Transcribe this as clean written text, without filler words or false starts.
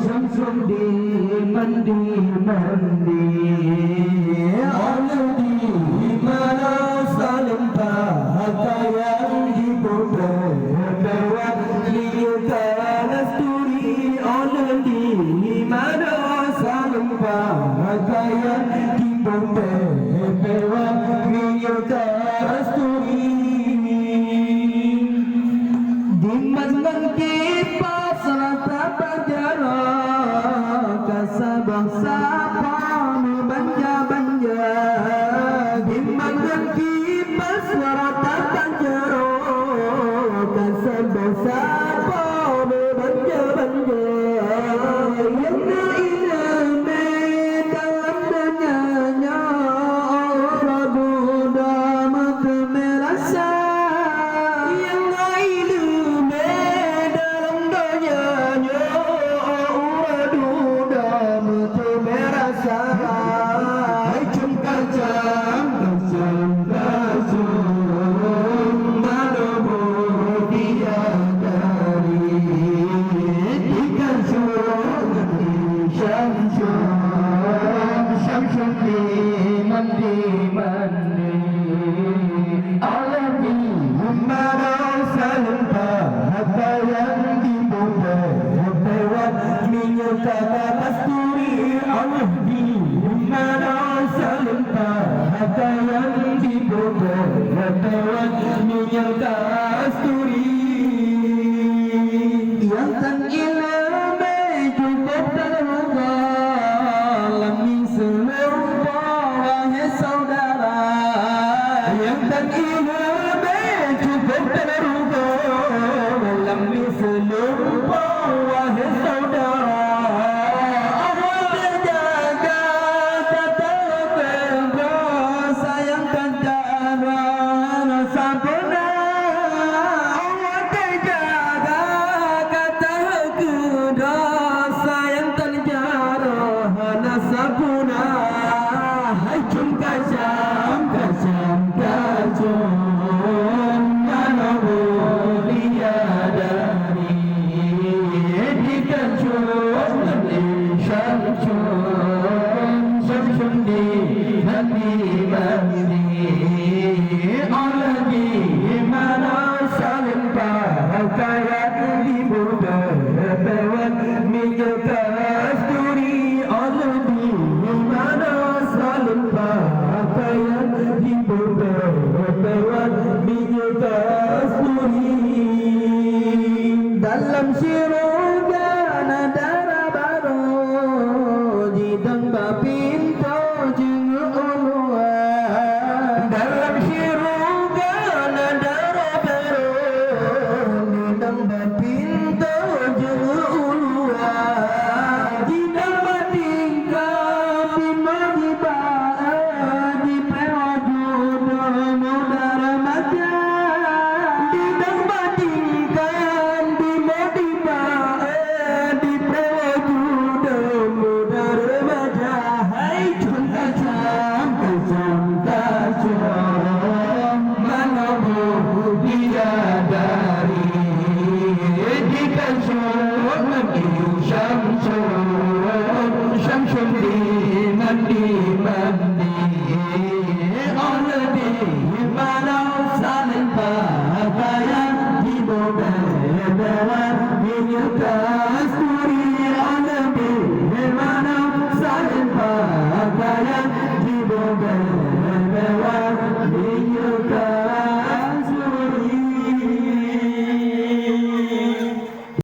Syamsul di mandi Allah di mana salim pakaian dibuat lewat liutan asturi Allah di mana salim pakaian dibuat lewat liutan asturi di mandan kipas rata bajara kasabah sapa banja di mandan kipas rata bajara kasabah sapa banja yang ilmu dalam dunyanya orang muda mata merasa yang ilmu dalam dunyanya orang muda mata merasa macam kacang mana dia dari ikan Syamsul di mandi Allah di mana salim pakaian dibuat lewat minyak kasturi Allah di mana salim pakaian dibuat lewat minyak kasturi yang tan ilmu cukup terluka lami selupa wahai saudara yang tan ilmu cukup terluka lami selupa wahai saudara Allah terjaga kata benda sayangkan cara rasa benar Allah terjaga kata kuda sayang terjara rasa benar hai cum kacang mana dia dari Syamsul di mandi Allah di mana salim pakaian dibuat lewat minyak kasturi Allah di mana salim pakaian dibuat lewat minyak kasturi dalam syurga nadara baru jidang bapinto jeung ulua dalam syurga nadara baru jidang bapinto jeung ulua jidang batingkah bimadiba di pewajud muda remaja jidang batingkah bimadiba di pewajud muda remaja hai cum kacang mana dia dari ikan Syamsul di mandi